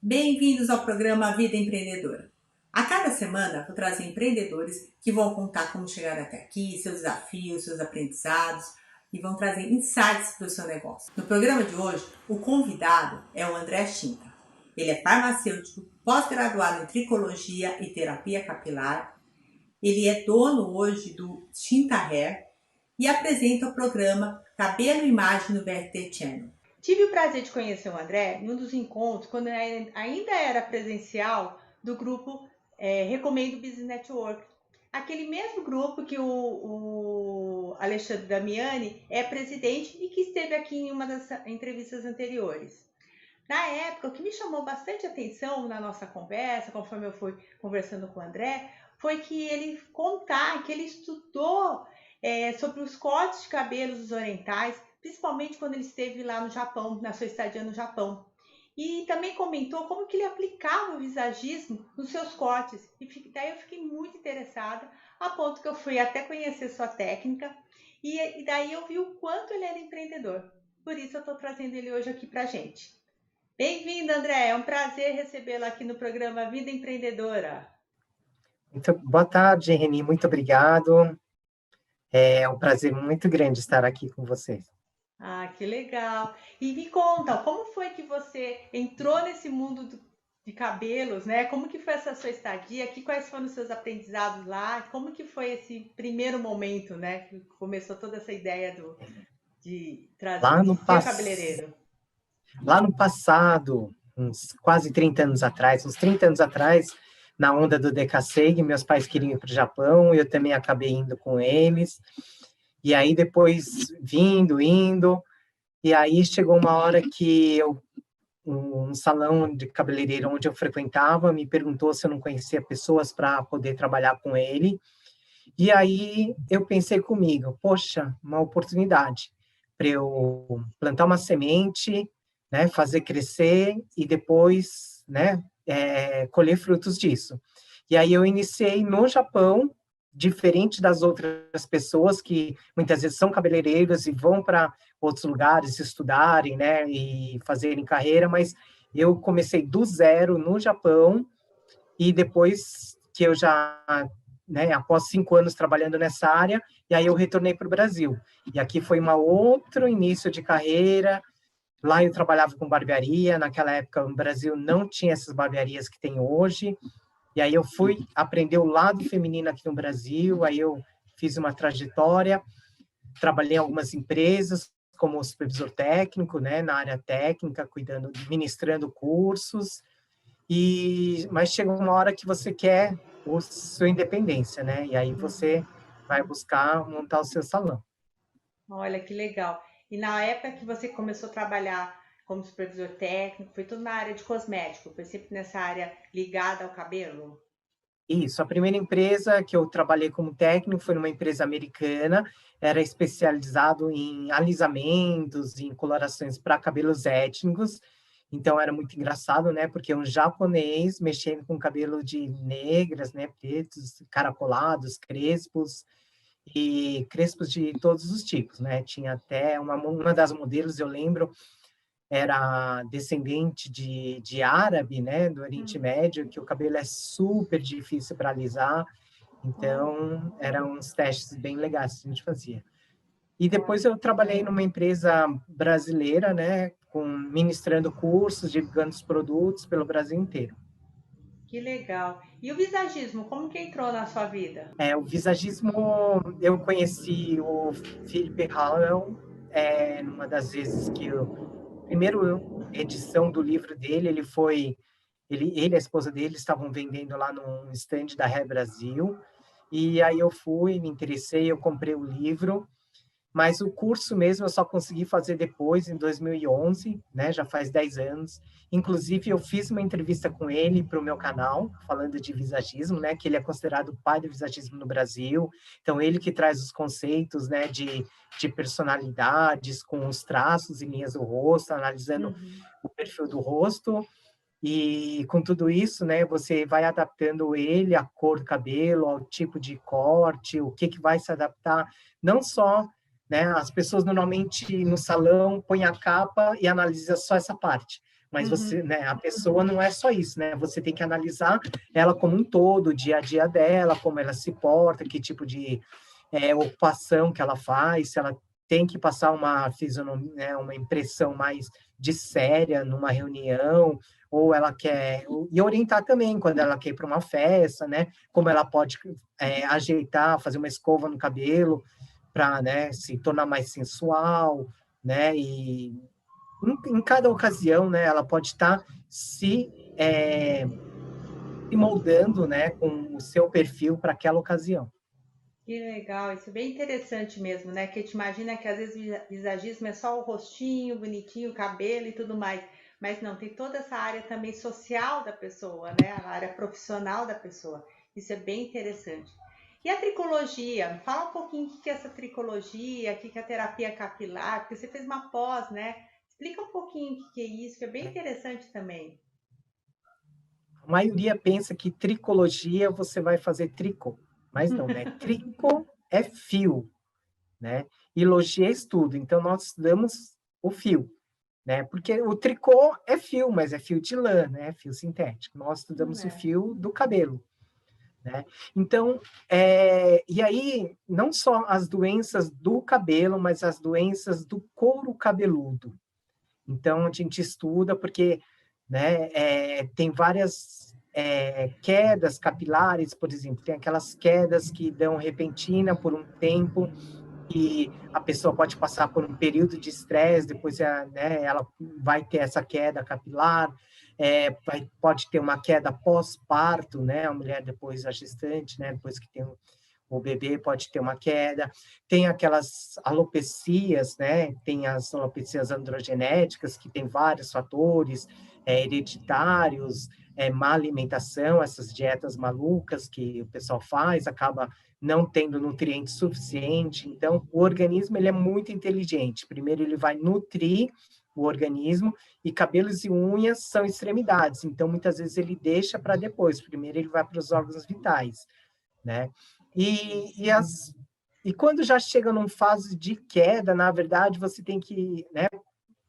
Bem-vindos ao programa Vida Empreendedora. A cada semana vou trazer empreendedores que vão contar como chegaram até aqui, seus desafios, seus aprendizados e vão trazer insights para o seu negócio. No programa de hoje, o convidado é o André Chinta. Ele é farmacêutico, pós-graduado em tricologia e terapia capilar. Ele é dono hoje do Chinta Hair e apresenta o programa Cabelo e Imagem no VRT Channel. Tive o prazer de conhecer o André em um dos encontros, quando ainda era presencial, do grupo Recomendo Business Network. Aquele mesmo grupo que o Alexandre Damiani é presidente e que esteve aqui em uma das entrevistas anteriores. Na época, o que me chamou bastante atenção na nossa conversa, conforme eu fui conversando com o André, foi que ele contar que ele estudou sobre os cortes de cabelos dos orientais, principalmente quando ele esteve lá no Japão, na sua estadia no Japão. E também comentou como que ele aplicava o visagismo nos seus cortes. E daí eu fiquei muito interessada, a ponto que eu fui até conhecer sua técnica. E daí eu vi o quanto ele era empreendedor. Por isso eu estou trazendo ele hoje aqui para a gente. Bem-vindo, André. É um prazer recebê-lo aqui no programa Vida Empreendedora. Boa tarde, Reni. Muito obrigado. É um prazer muito grande estar aqui com vocês. Ah, que legal. E me conta, como foi que você entrou nesse mundo de cabelos, né? Como que foi essa sua estadia? Quais foram os seus aprendizados lá? Como que foi esse primeiro momento, né? Que começou toda essa ideia de ser cabeleireiro? Lá no passado, uns quase 30 anos atrás, na onda do Decassegue, meus pais queriam ir para o Japão, eu também acabei indo com eles. E aí depois indo, e aí chegou uma hora que um salão de cabeleireiro onde eu frequentava me perguntou se eu não conhecia pessoas para poder trabalhar com ele. E aí eu pensei comigo, poxa, uma oportunidade para eu plantar uma semente, né, fazer crescer e depois, né, colher frutos disso. E aí eu iniciei no Japão, diferente das outras pessoas que muitas vezes são cabeleireiras e vão para outros lugares estudarem, né, e fazerem carreira, mas eu comecei do zero no Japão e depois que eu já, né, após 5 anos trabalhando nessa área, e aí eu retornei para o Brasil. E aqui foi um outro início de carreira. Lá eu trabalhava com barbearia, naquela época o Brasil não tinha essas barbearias que tem hoje, e aí eu fui aprender o lado feminino aqui no Brasil, aí eu fiz uma trajetória, trabalhei em algumas empresas como supervisor técnico, né, na área técnica, ministrando cursos, mas chega uma hora que você quer a sua independência, né, e aí você vai buscar montar o seu salão. Olha, que legal. E na época que você começou a trabalhar como supervisor técnico, foi tudo na área de cosmético, foi sempre nessa área ligada ao cabelo? Isso, a primeira empresa que eu trabalhei como técnico foi numa empresa americana, era especializado em alisamentos, em colorações para cabelos étnicos, então era muito engraçado, né, porque um japonês mexendo com cabelo de negras, né, pretos, caracolados, crespos, e crespos de todos os tipos, né, tinha até uma das modelos, eu lembro, era descendente de árabe, né, do Oriente Médio, que o cabelo é super difícil para alisar, então eram uns testes bem legais que a gente fazia. E depois eu trabalhei numa empresa brasileira, né, ministrando cursos, divulgando os produtos pelo Brasil inteiro. Que legal. E o visagismo, como que entrou na sua vida? O visagismo, eu conheci o Philippe Howell, numa das vezes que primeira edição do livro dele, ele e a esposa dele estavam vendendo lá no stand da Hair Brasil, e aí eu fui, me interessei, eu comprei o livro, mas o curso mesmo eu só consegui fazer depois, em 2011, né, já faz 10 anos. Inclusive, eu fiz uma entrevista com ele para o meu canal, falando de visagismo, né, que ele é considerado o pai do visagismo no Brasil. Então, ele que traz os conceitos, né, de personalidades, com os traços e linhas do rosto, analisando o perfil do rosto. E com tudo isso, né, você vai adaptando ele à cor do cabelo, ao tipo de corte, o que vai se adaptar, não só, né, as pessoas normalmente no salão põem a capa e analisa só essa parte, mas você, Uhum. né, a pessoa não é só isso, né? Você tem que analisar ela como um todo, o dia a dia dela, como ela se porta, que tipo de ocupação que ela faz, se ela tem que passar uma fisionomia, né, uma impressão mais de séria numa reunião, ou ela quer, e orientar também quando ela quer ir para uma festa, né, como ela pode ajeitar, fazer uma escova no cabelo para, né, se tornar mais sensual, né, e em cada ocasião, né, ela pode estar se moldando, né, com o seu perfil para aquela ocasião. Que legal, isso é bem interessante mesmo, né? Que a gente imagina que às vezes visagismo é só o rostinho bonitinho, o cabelo e tudo mais, mas não, tem toda essa área também social da pessoa, né? A área profissional da pessoa. Isso é bem interessante. E a tricologia? Fala um pouquinho o que é essa tricologia, o que é a terapia capilar, porque você fez uma pós, né? Explica um pouquinho o que é isso, que é bem interessante também. A maioria pensa que tricologia você vai fazer tricô, mas não, né? Tricô é fio, né? E logia é estudo, então nós estudamos o fio, né? Porque o tricô é fio, mas é fio de lã, né? Fio sintético. Nós estudamos o É. fio do cabelo, né? Então, e aí, não só as doenças do cabelo, mas as doenças do couro cabeludo. Então, a gente estuda porque, né, tem várias quedas capilares, por exemplo, tem aquelas quedas que dão repentina por um tempo, e a pessoa pode passar por um período de estresse, depois né, ela vai ter essa queda capilar, pode ter uma queda pós-parto, né, a mulher depois, a gestante, né, depois que tem o bebê pode ter uma queda, tem aquelas alopecias, né? Tem as alopecias androgenéticas, que tem vários fatores hereditários, má alimentação, essas dietas malucas que o pessoal faz, acaba não tendo nutrientes suficiente. Então, o organismo ele é muito inteligente. Primeiro, ele vai nutrir o organismo, e cabelos e unhas são extremidades. Então, muitas vezes ele deixa para depois. Primeiro, ele vai para os órgãos vitais, né? Entendi. E quando já chega numa fase de queda, na verdade, você tem que, né,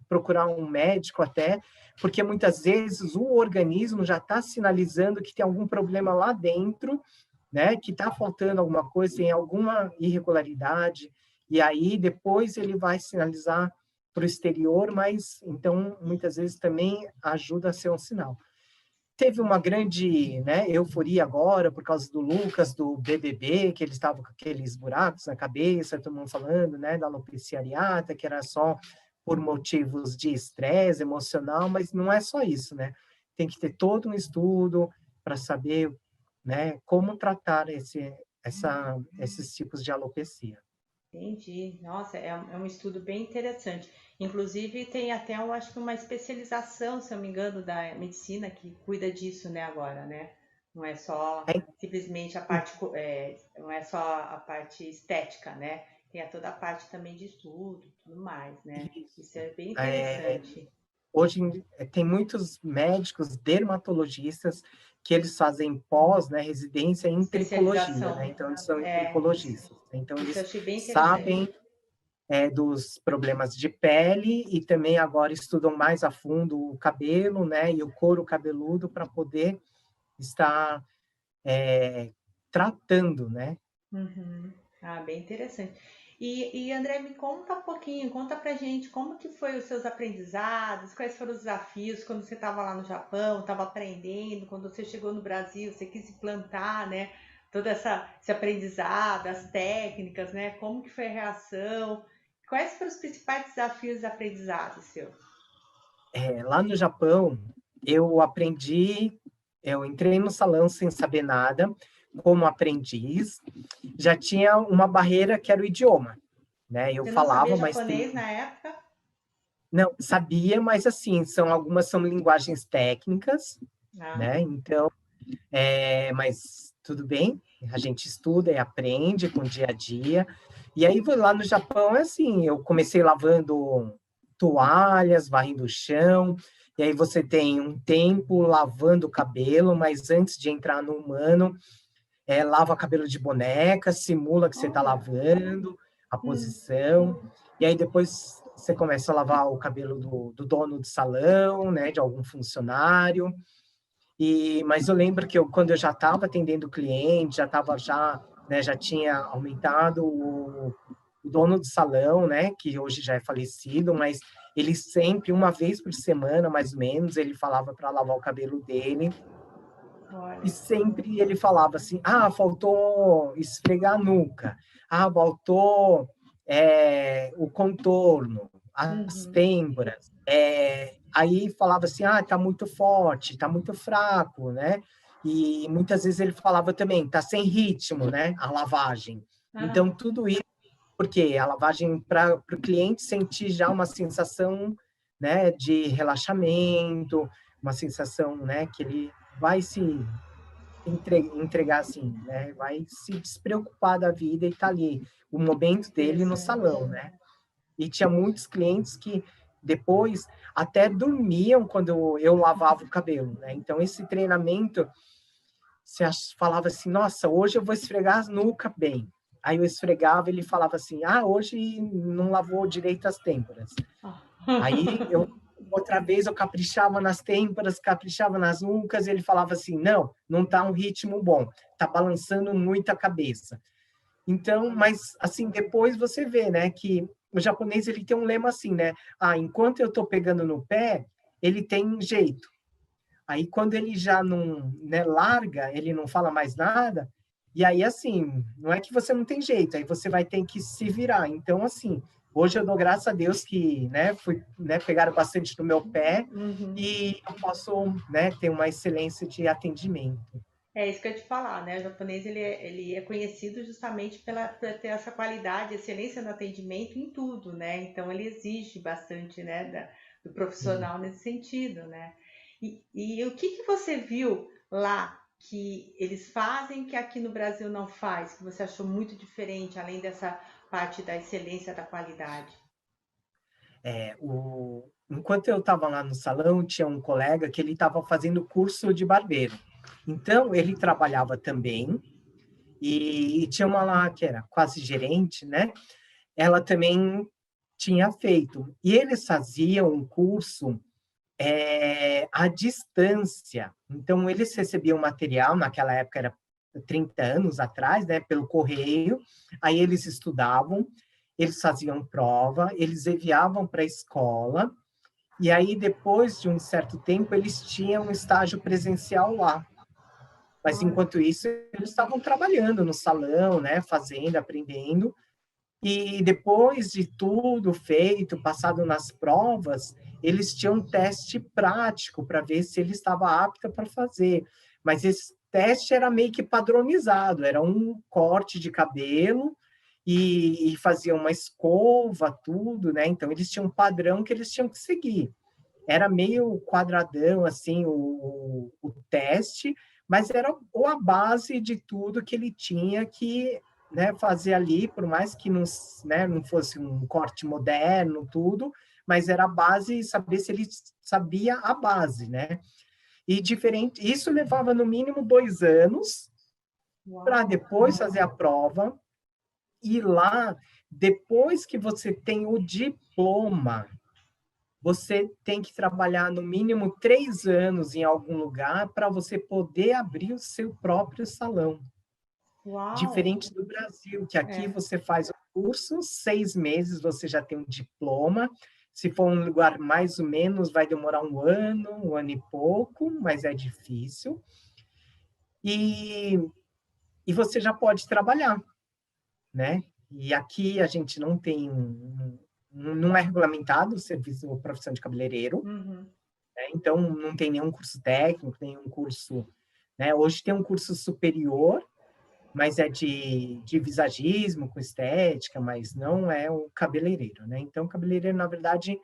procurar um médico até, porque muitas vezes o organismo já está sinalizando que tem algum problema lá dentro, né, que está faltando alguma coisa, tem alguma irregularidade, e aí depois ele vai sinalizar para o exterior, mas então muitas vezes também ajuda a ser um sinal. Teve uma grande, né, euforia agora por causa do Lucas, do BBB, que ele estava com aqueles buracos na cabeça, todo mundo falando, né, da alopecia areata, que era só por motivos de estresse emocional, mas não é só isso, né? Tem que ter todo um estudo para saber, né, como tratar esses tipos de alopecia. Entendi. Nossa, é um estudo bem interessante. Inclusive, tem até, eu acho que uma especialização, se eu não me engano, da medicina que cuida disso, né, agora, né? Não é só É, simplesmente a parte, não é só a parte estética, né? Tem toda a parte também de estudo, tudo mais, né? Isso isso. é bem É, interessante. hoje tem muitos médicos dermatologistas que eles fazem pós, né, residência em tricologia, né? Especialização. Então eles são Isso, tricologistas. Então isso eu eles achei bem interessante. sabem dos problemas de pele e também agora estudam mais a fundo o cabelo, né, e o couro cabeludo para poder estar tratando, né? Uhum. Ah, bem interessante. E André, me conta um pouquinho, conta pra gente como que foi os seus aprendizados, quais foram os desafios quando você estava lá no Japão, estava aprendendo, quando você chegou no Brasil, você quis implantar, né, todo esse aprendizado, as técnicas, né, como que foi a reação, quais foram os principais desafios e aprendizados seus? Lá no Japão, eu aprendi, eu entrei no salão sem saber nada, como aprendiz, já tinha uma barreira que era o idioma, né? Eu Você não sabia falava, mas japonês na época? não sabia, mas assim, algumas são linguagens técnicas, Ah, né? Então, mas tudo bem, a gente estuda e aprende com o dia a dia. E aí, lá no Japão, é assim, eu comecei lavando toalhas, varrendo o chão, e aí você tem um tempo lavando o cabelo, mas antes de entrar no humano, lava cabelo de boneca, simula que você está olha. lavando a Hum. posição, e aí depois você começa a lavar o cabelo do dono do salão, né, de algum funcionário. Mas eu lembro que quando eu já estava atendendo o cliente, né, já tinha aumentado o dono do salão, né, que hoje já é falecido, mas ele sempre, uma vez por semana, mais ou menos, ele falava para lavar o cabelo dele. E Olha. sempre ele falava assim: ah, faltou esfregar a nuca, ah, faltou o contorno, as Uhum. têmporas. Aí falava assim: ah, tá muito forte, tá muito fraco, né? E muitas vezes ele falava também: tá sem ritmo, né? A lavagem. Então, Ah, tudo isso, porque a lavagem para o cliente sentir já uma sensação, né, de relaxamento, uma sensação, né, que ele vai se entregar assim, né? Vai se despreocupar da vida e tá ali, o momento dele no interessante. salão, né? E tinha muitos clientes que depois até dormiam quando eu lavava o cabelo, né? Então esse treinamento, você falava assim, nossa, hoje eu vou esfregar as nuca bem. Aí eu esfregava, ele falava assim, ah, hoje não lavou direito as têmporas. Ah. Aí outra vez eu caprichava nas têmporas, caprichava nas nucas, e ele falava assim: não, não tá um ritmo bom, tá balançando muito a cabeça. Então, Olha. mas assim, depois você vê, né, que o japonês ele tem um lema assim, né? Ah, enquanto eu tô pegando no pé, ele tem jeito. Aí quando ele já não, né, larga, ele não fala mais nada, e aí assim, não é que você não tem jeito, aí você vai ter que se virar. Então assim, hoje eu dou graças a Deus que, né, fui, né, pegaram bastante no meu pé Uhum. e eu posso, né, ter uma excelência de atendimento. É isso que eu ia te falar, né? O japonês ele é conhecido justamente por ter essa qualidade, excelência no atendimento em tudo, né? Então ele exige bastante, né, do Sim. profissional nesse sentido, né? E o que que você viu lá que eles fazem que aqui no Brasil não faz, que você achou muito diferente, além dessa parte da excelência da qualidade? Enquanto eu estava lá no salão, tinha um colega que ele estava fazendo curso de barbeiro. Então, ele trabalhava também, e tinha uma lá que era quase gerente, né? Ela também tinha feito. E eles faziam um curso à distância. Então, eles recebiam material, naquela época era 30 anos atrás, né, pelo correio, aí eles estudavam, eles faziam prova, eles enviavam para a escola, e aí, depois de um certo tempo, eles tinham um estágio presencial lá. Mas, Olha. enquanto isso, eles estavam trabalhando no salão, né, fazendo, aprendendo, e depois de tudo feito, passado nas provas, eles tinham um teste prático para ver se ele estava apto para fazer. Mas esse teste era meio que padronizado, era um corte de cabelo e fazia uma escova, tudo, né? Então eles tinham um padrão que eles tinham que seguir. Era meio quadradão assim o teste, mas era a base de tudo que ele tinha que, né, fazer ali, por mais que não, né, não fosse um corte moderno, tudo, mas era a base, saber se ele sabia a base, né? E diferente, isso levava no mínimo 2 anos para Uau. depois fazer a prova, e lá, depois que você tem o diploma, você tem que trabalhar no mínimo 3 anos em algum lugar para você poder abrir o seu próprio salão. Uau. Diferente do Brasil, que aqui É. você faz o curso, 6 meses você já tem um diploma. Se for um lugar mais ou menos, vai demorar um ano e pouco, mas é difícil. E, e você já pode trabalhar, né? E aqui a gente não tem, não é regulamentado o serviço, a profissão de cabeleireiro, Uhum. né? Então não tem nenhum curso técnico, nenhum curso, né? Hoje tem um curso superior, mas é de visagismo, com estética, mas não é o cabeleireiro, né? Então, o cabeleireiro, na verdade,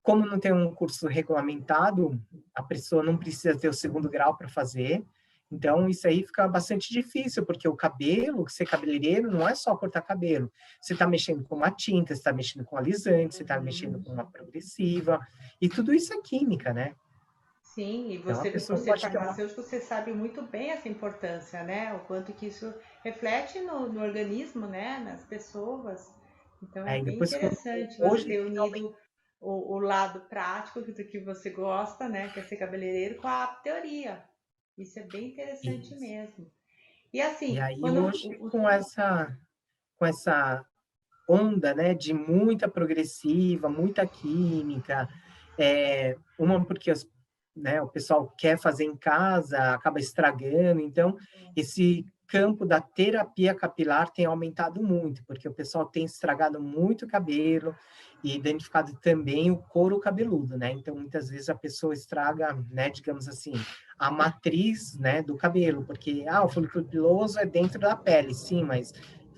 como não tem um curso regulamentado, a pessoa não precisa ter o segundo grau para fazer. Então, isso aí fica bastante difícil, porque o cabelo, ser cabeleireiro, não é só cortar cabelo. Você está mexendo com uma tinta, você está mexendo com alisante, você está mexendo com uma progressiva, e tudo isso é química, né? Sim, e Então, a você, por pessoa ser pode ter uma. farmacêutico, você sabe muito bem essa importância, né? O quanto que isso reflete no organismo, né? Nas pessoas. Então é Aí bem depois, interessante você hoje, ter unido o lado prático do que você gosta, né, que é ser cabeleireiro, com a teoria. Isso é bem interessante isso. mesmo. E E assim, aí quando hoje, com essa onda, né, de muita progressiva, muita química, uma porque né, o pessoal quer fazer em casa, acaba estragando, então esse campo da terapia capilar tem aumentado muito, porque o pessoal tem estragado muito o cabelo e danificado também o couro cabeludo, né? Então muitas vezes a pessoa estraga, né, digamos assim, a matriz, né, do cabelo, porque o folículo piloso é dentro da pele, sim, mas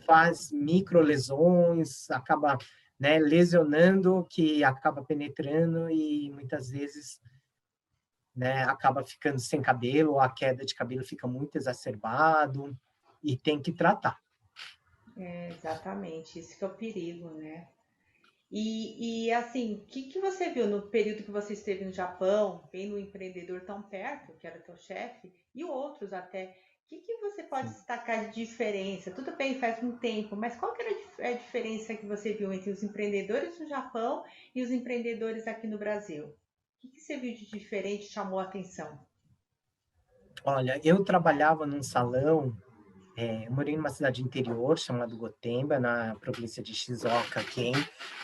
faz microlesões, acaba, né, lesionando, que acaba penetrando e muitas vezes, né, acaba ficando sem cabelo, ou a queda de cabelo fica muito exacerbado e tem que tratar. exatamente, isso que é o perigo, né? E assim, o que você viu no período que você esteve no Japão, vendo um empreendedor tão perto, que era teu chefe, e outros até, que você pode Sim. destacar de diferença? Tudo bem, faz um tempo, mas qual que era a diferença que você viu entre os empreendedores no Japão e os empreendedores aqui no Brasil? Que você viu de diferente e chamou a atenção? Olha, eu trabalhava num salão, eu morei numa cidade interior chamada Gotemba, na província de Shizuoka, Ken,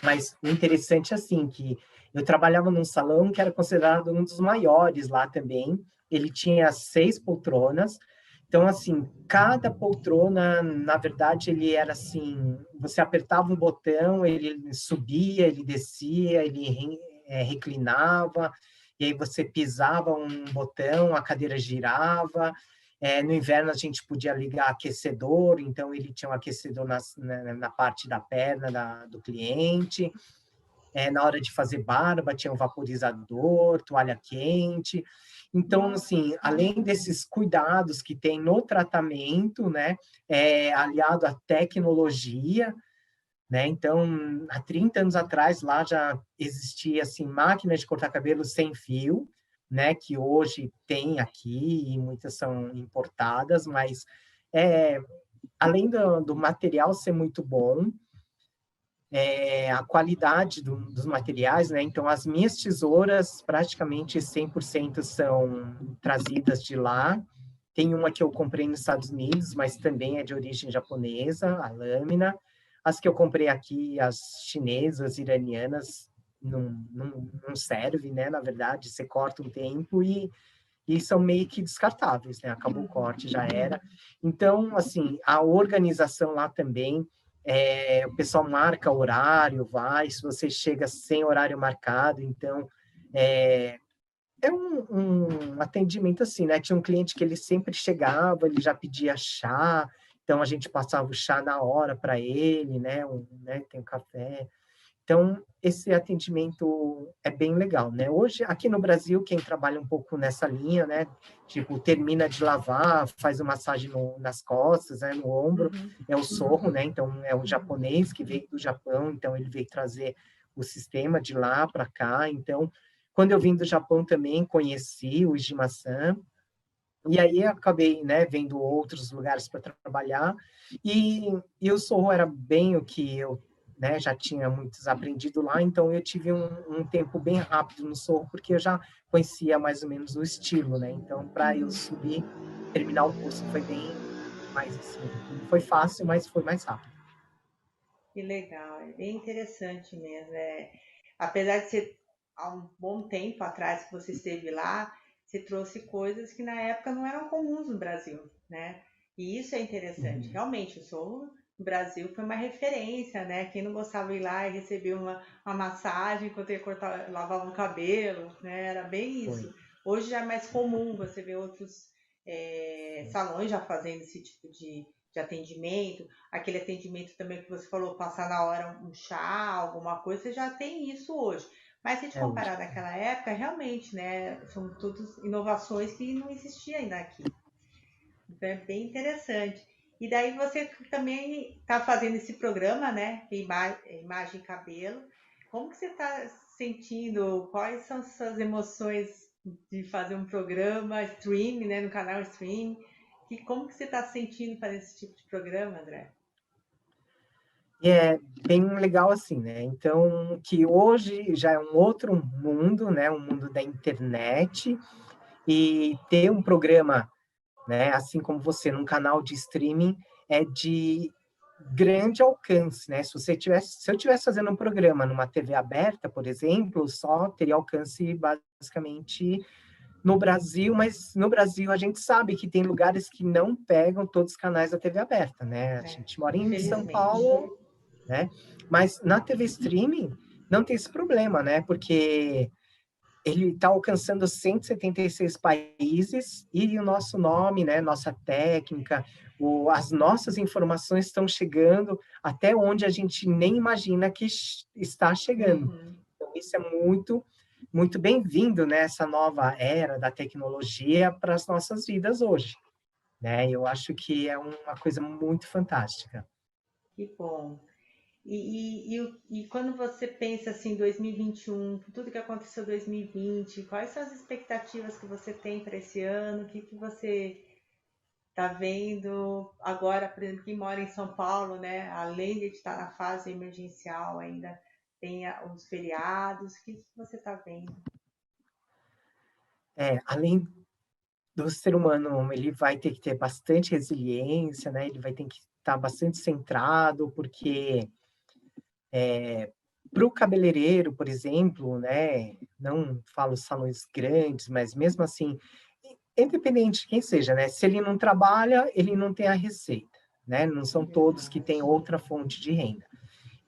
mas o interessante é assim, que eu trabalhava num salão que era considerado um dos maiores lá também, ele tinha 6 poltronas, então, assim, cada poltrona, na verdade, ele era assim, você apertava um botão, ele subia, ele descia, ele reclinava, e aí você pisava um botão, a cadeira girava. No inverno a gente podia ligar aquecedor, então ele tinha um aquecedor na parte da perna do cliente. Na hora de fazer barba tinha um vaporizador, toalha quente. Então, assim, Nossa, além desses cuidados que tem no tratamento, né, aliado à tecnologia, né? Então, há 30 anos atrás, lá já existia assim, máquina de cortar cabelo sem fio, né? Que hoje tem aqui e muitas são importadas, mas é, além do material ser muito bom, a qualidade dos materiais, né? Então, as minhas tesouras, praticamente 100% são trazidas de lá. Tem uma que eu comprei nos Estados Unidos, mas também é de origem japonesa, a lâmina. As que eu comprei aqui, as chinesas, iranianas, não serve, né? Na verdade, você corta um tempo e são meio que descartáveis, né? Acabou o corte, já era. Então, assim, a organização lá também, o pessoal marca horário, vai, se você chega sem horário marcado, então, um atendimento assim, né? Tinha um cliente que ele sempre chegava, ele já pedia chá, então a gente passava o chá na hora para ele, né? Tem um café. Então, esse atendimento é bem legal, né? Hoje, aqui no Brasil, quem trabalha um pouco nessa linha, né? Tipo, termina de lavar, faz uma massagem nas costas, né? No ombro, é o Sorro, né? Então, é um japonês que veio do Japão, então ele veio trazer o sistema de lá para cá. Então, quando eu vim do Japão também, conheci o Ijima-san, e aí acabei, né, vendo outros lugares para trabalhar, e o Sorro era bem o que eu, né, já tinha muitos aprendido lá, então eu tive um tempo bem rápido no Sorro, porque eu já conhecia mais ou menos o estilo, né, então para eu subir, terminar o curso foi bem mais assim, não foi fácil, mas foi mais rápido. que legal, é bem interessante mesmo. Apesar de ser há um bom tempo atrás que você esteve lá, você trouxe coisas que na época não eram comuns no Brasil, né? E isso é interessante. Uhum. Realmente, o Sorro no Brasil foi uma referência, né? Quem não gostava de ir lá e receber uma massagem enquanto ia cortar, lavava o cabelo, né? Era bem Foi, isso. Hoje já é mais comum você ver outros foi. salões já fazendo esse tipo de atendimento, aquele atendimento também que você falou, passar na hora um chá, alguma coisa, você já tem isso hoje. Mas se a gente Hoje. comparar naquela época, realmente, né, são todas inovações que não existiam ainda aqui. Então é bem interessante. E daí você também está fazendo esse programa, né, Imagem e Cabelo. Como que você está sentindo? Quais são as suas emoções de fazer um programa stream, né, no canal stream? Como que você está sentindo fazer esse tipo de programa, André? E é bem legal assim, né? Então, que hoje já é um outro mundo, né? Um mundo da internet, e ter um programa, né? Assim como você, num canal de streaming, é de grande alcance, né? Se eu tivesse fazendo um programa numa TV aberta, por exemplo, só teria alcance basicamente no Brasil, mas no Brasil a gente sabe que tem lugares que não pegam todos os canais da TV aberta, né? A É, gente mora em São infelizmente. Paulo, né? Mas na TV streaming não tem esse problema, né? Porque ele está alcançando 176 países e o nosso nome, né, nossa técnica, as nossas informações estão chegando até onde a gente nem imagina que está chegando. Uhum. Então, isso é muito, muito bem-vindo, né, essa nova era da tecnologia para as nossas vidas hoje, né? Eu acho que é uma coisa muito fantástica. Que bom. E quando você pensa assim, 2021, tudo que aconteceu em 2020, quais são as expectativas que você tem para esse ano? O que, que você está vendo agora, por exemplo, quem mora em São Paulo, né? Além de estar na fase emergencial, ainda tem os feriados. O que, que você está vendo? Além do ser humano, ele vai ter que ter bastante resiliência, né? Ele vai ter que estar bastante centrado, porque para o cabeleireiro, por exemplo, né? Não falo salões grandes, mas mesmo assim, independente de quem seja, né? Se ele não trabalha, ele não tem a receita, né? Não são todos que têm Verdade. outra fonte de renda.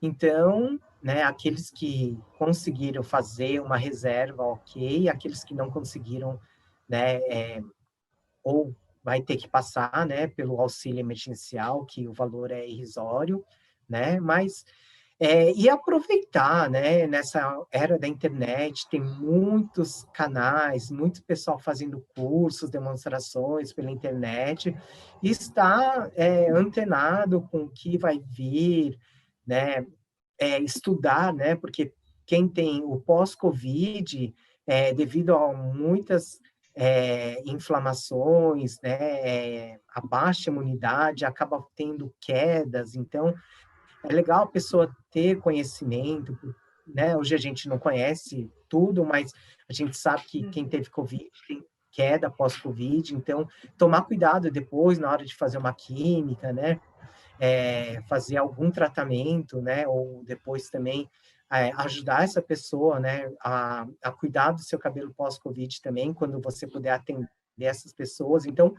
Então, né? Aqueles que conseguiram fazer uma reserva, ok, aqueles que não conseguiram, né? Ou vai ter que passar, né, pelo auxílio emergencial, que o valor é irrisório, né, mas e aproveitar, né, nessa era da internet, tem muitos canais, muito pessoal fazendo cursos, demonstrações pela internet, e está antenado com o que vai vir, né, estudar, né, porque quem tem o pós-Covid, devido a muitas inflamações, né, a baixa imunidade, acaba tendo quedas, então é legal a pessoa ter conhecimento, né? Hoje a gente não conhece tudo, mas a gente sabe que quem Uhum. teve Covid tem queda pós-Covid, então tomar cuidado depois na hora de fazer uma química, né? Fazer algum tratamento, né? Ou depois também ajudar essa pessoa, né? A cuidar do seu cabelo pós-Covid também, quando você puder atender essas pessoas. Então,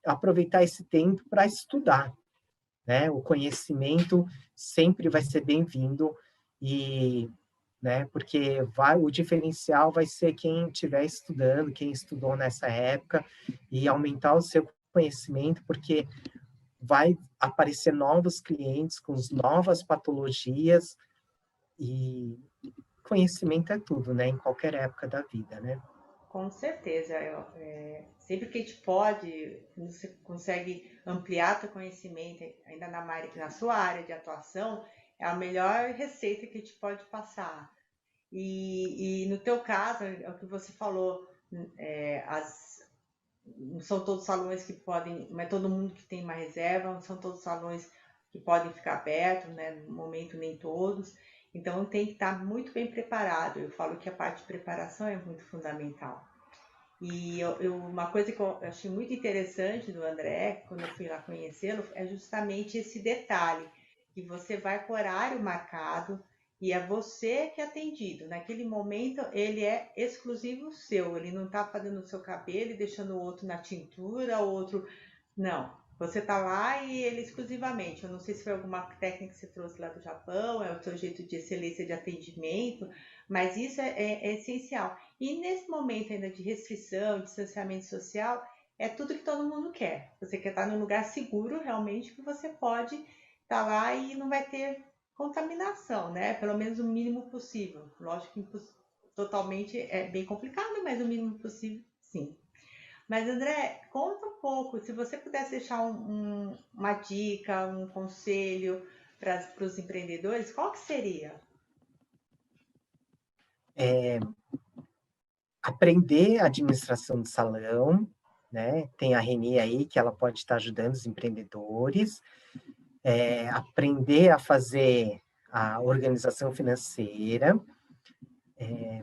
aproveitar esse tempo para estudar, né? O conhecimento sempre vai ser bem-vindo e, né? Porque o diferencial vai ser quem estiver estudando, quem estudou nessa época e aumentar o seu conhecimento, porque vai aparecer novos clientes com novas patologias e conhecimento é tudo, né? Em qualquer época da vida, né? Com certeza. Sempre que a gente pode, você consegue ampliar seu conhecimento, ainda na sua área de atuação, é a melhor receita que a gente pode passar. E no teu caso, é o que você falou, é, as, não são todos salões que podem, não é todo mundo que tem uma reserva, não são todos salões que podem ficar abertos, né? No momento nem todos. Então tem que estar muito bem preparado. Eu falo que a parte de preparação é muito fundamental. E uma coisa que eu achei muito interessante do André, quando eu fui lá conhecê-lo, é justamente esse detalhe, que você vai com horário marcado e é você que é atendido. Naquele momento, ele é exclusivo seu, ele não está fazendo o seu cabelo e deixando o outro na tintura, o outro... Não, você está lá e ele exclusivamente. Eu não sei se foi alguma técnica que você trouxe lá do Japão, é o seu jeito de excelência de atendimento, mas isso é essencial. E nesse momento ainda de restrição, distanciamento social, é tudo que todo mundo quer. Você quer estar num lugar seguro, realmente, que você pode estar lá e não vai ter contaminação, né? Pelo menos o mínimo possível. Lógico que totalmente é bem complicado, mas o mínimo possível, sim. Mas André, conta um pouco, se você pudesse deixar uma dica, um conselho para os empreendedores, qual que seria? Aprender a administração de salão, né? Tem a Reni aí, que ela pode estar ajudando os empreendedores. aprender a fazer a organização financeira,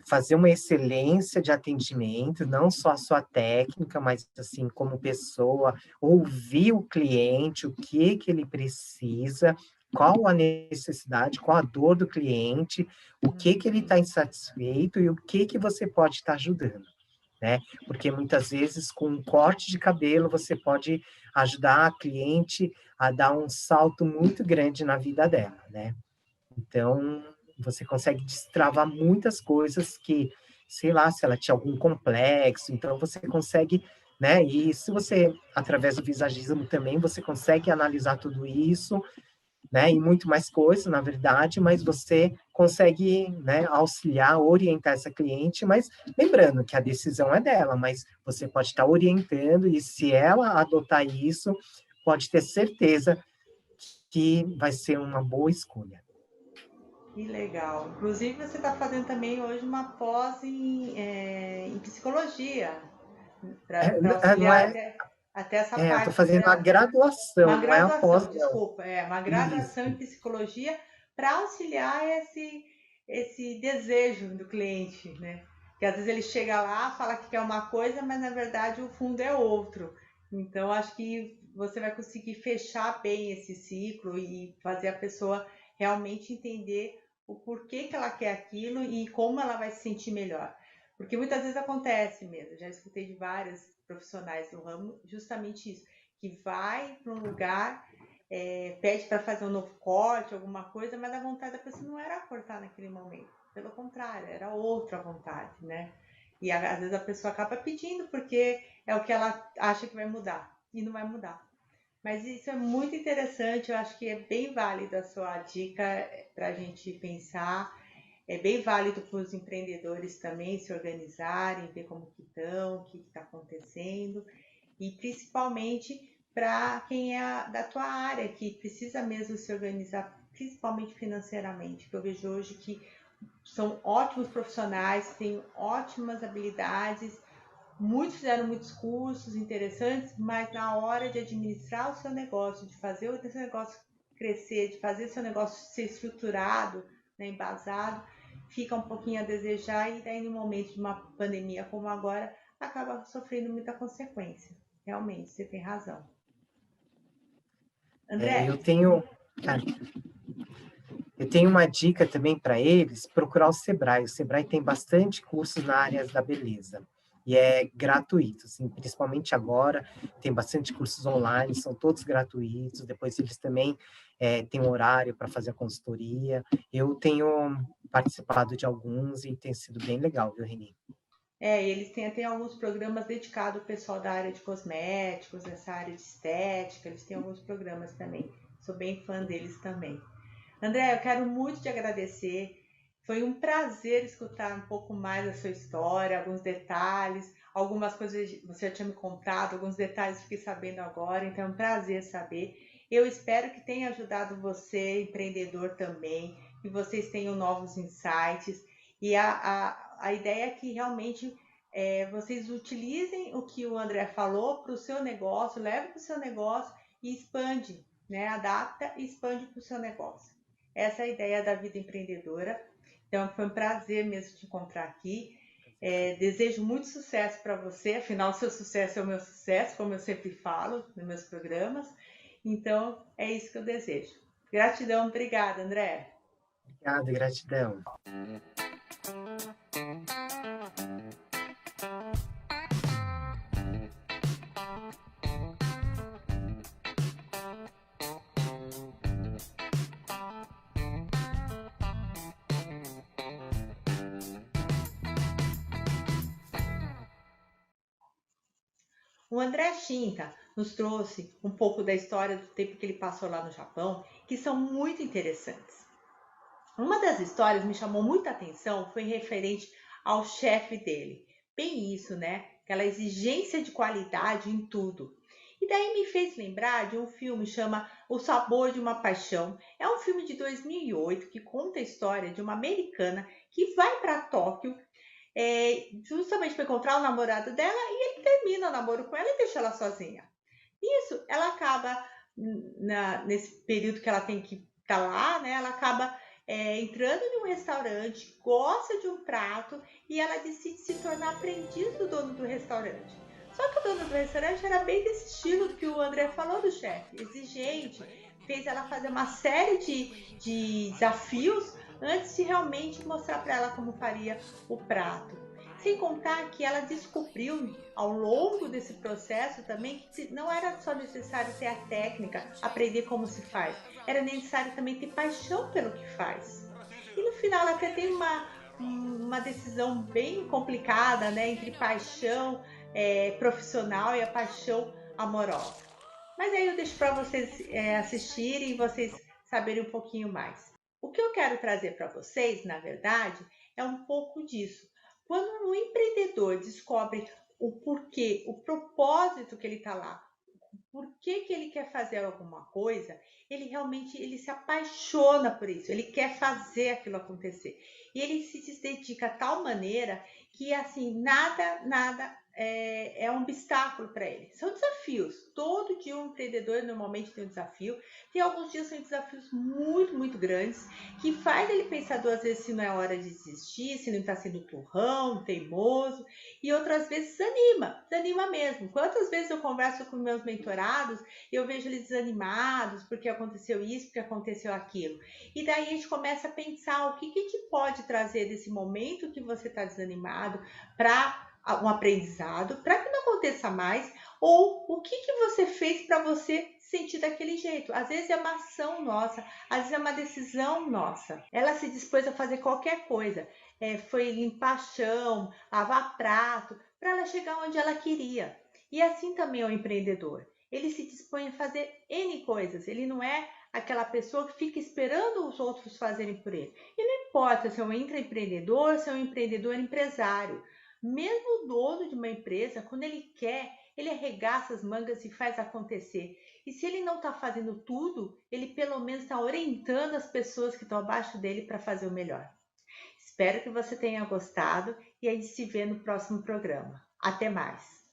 fazer uma excelência de atendimento, não só a sua técnica, mas assim como pessoa, ouvir o cliente, o que que ele precisa, qual a necessidade, qual a dor do cliente, o que que ele está insatisfeito e o que que você pode estar ajudando, né? Porque muitas vezes com um corte de cabelo você pode ajudar a cliente a dar um salto muito grande na vida dela, né? Então, você consegue destravar muitas coisas que, sei lá, se ela tinha algum complexo, então você consegue, né? E se você, através do visagismo também, você consegue analisar tudo isso, né? E muito mais coisas, na verdade, mas você consegue, né, auxiliar, orientar essa cliente, mas lembrando que a decisão é dela, mas você pode estar orientando e se ela adotar isso, pode ter certeza que vai ser uma boa escolha. Que legal. Inclusive, você está fazendo também hoje uma pós em psicologia, para Não auxiliar é, até essa eu estou parte fazendo a da. graduação, Uma não é a pós, graduação, não. desculpa, uma Isso. graduação em psicologia para auxiliar esse desejo do cliente, né? Que às vezes ele chega lá, fala que quer uma coisa, mas na verdade o fundo é outro. Então, acho que você vai conseguir fechar bem esse ciclo e fazer a pessoa realmente entender o porquê que ela quer aquilo e como ela vai se sentir melhor. Porque muitas vezes acontece mesmo, já escutei de vários profissionais do ramo justamente isso, que vai para um lugar, pede para fazer um novo corte, alguma coisa, mas a vontade da pessoa não era cortar naquele momento. Pelo contrário, era outra vontade, né? E às vezes a pessoa acaba pedindo porque é o que ela acha que vai mudar e não vai mudar. Mas isso é muito interessante, eu acho que é bem válido a sua dica para a gente pensar. É bem válido para os empreendedores também se organizarem, ver como que estão, o que está acontecendo. E principalmente para quem é da tua área, que precisa mesmo se organizar, principalmente financeiramente. Que eu vejo hoje que são ótimos profissionais, têm ótimas habilidades, muitos fizeram muitos cursos interessantes, mas na hora de administrar o seu negócio, de fazer o seu negócio crescer, de fazer o seu negócio ser estruturado, né, embasado, fica um pouquinho a desejar e daí no momento de uma pandemia como agora, acaba sofrendo muita consequência. Realmente, você tem razão. André, Eu tenho, cara, eu tenho uma dica também para eles, procurar o Sebrae. O Sebrae tem bastante cursos na área da beleza. E é gratuito, assim, principalmente agora, tem bastante cursos online, são todos gratuitos. Depois eles também têm um horário para fazer a consultoria. Eu tenho participado de alguns e tem sido bem legal, viu, Reni? eles têm até alguns programas dedicados ao pessoal da área de cosméticos, essa área de estética, eles têm alguns programas também. Sou bem fã deles também. André, eu quero muito te agradecer. Foi um prazer escutar um pouco mais da sua história, alguns detalhes, algumas coisas você já tinha me contado, alguns detalhes fiquei sabendo agora, então é um prazer saber. Eu espero que tenha ajudado você, empreendedor também, que vocês tenham novos insights. E a ideia é que realmente vocês utilizem o que o André falou para o seu negócio, leve para o seu negócio e expande, né? Adapta e expande para o seu negócio. Essa é a ideia da vida empreendedora. Então, foi um prazer mesmo te encontrar aqui. Desejo muito sucesso para você, afinal, seu sucesso é o meu sucesso, como eu sempre falo nos meus programas. Então, é isso que eu desejo. Gratidão, obrigada, André. Obrigado, gratidão. O André Shinta nos trouxe um pouco da história do tempo que ele passou lá no Japão, que são muito interessantes. Uma das histórias me chamou muita atenção foi referente ao chefe dele. Bem isso, né? Aquela exigência de qualidade em tudo. E daí me fez lembrar de um filme que chama O Sabor de uma Paixão. É um filme de 2008 que conta a história de uma americana que vai para Tóquio justamente para encontrar o namorado dela e ele termina o namoro com ela e deixa ela sozinha. Isso, ela acaba nesse período que ela tem que estar lá, né? Ela acaba entrando em um restaurante, gosta de um prato e ela decide se tornar aprendiz do dono do restaurante. Só que o dono do restaurante era bem desse estilo que o André falou do chefe, exigente, fez ela fazer uma série de desafios antes de realmente mostrar para ela como faria o prato. Sem contar que ela descobriu ao longo desse processo também que não era só necessário ter a técnica, aprender como se faz, era necessário também ter paixão pelo que faz. E no final ela até tem uma decisão bem complicada, né, entre paixão profissional e a paixão amorosa. Mas aí eu deixo para vocês assistirem e vocês saberem um pouquinho mais. O que eu quero trazer para vocês, na verdade, é um pouco disso. Quando um empreendedor descobre o porquê, o propósito que ele está lá, por que ele quer fazer alguma coisa, ele realmente se apaixona por isso, ele quer fazer aquilo acontecer. E ele se dedica a tal maneira que assim, nada é um obstáculo para ele. São desafios. Todo dia um empreendedor normalmente tem um desafio. Tem alguns dias que são desafios muito grandes, que faz ele pensar duas vezes se não é hora de desistir, se não está sendo turrão, teimoso, e outras vezes desanima mesmo. Quantas vezes eu converso com meus mentorados e eu vejo eles desanimados porque aconteceu isso, porque aconteceu aquilo. E daí a gente começa a pensar o que te pode trazer desse momento que você está desanimado para um aprendizado, para que não aconteça mais, ou o que você fez para você sentir daquele jeito. Às vezes é uma ação nossa, às vezes é uma decisão nossa. Ela se dispôs a fazer qualquer coisa. Foi limpar chão, lavar prato, para ela chegar onde ela queria. E assim também é o empreendedor. Ele se dispõe a fazer N coisas. Ele não é aquela pessoa que fica esperando os outros fazerem por ele. E não importa se é um intraempreendedor, se é um empreendedor empresário. Mesmo o dono de uma empresa, quando ele quer, ele arregaça as mangas e faz acontecer. E se ele não está fazendo tudo, ele pelo menos está orientando as pessoas que estão abaixo dele para fazer o melhor. Espero que você tenha gostado e a gente se vê no próximo programa. Até mais!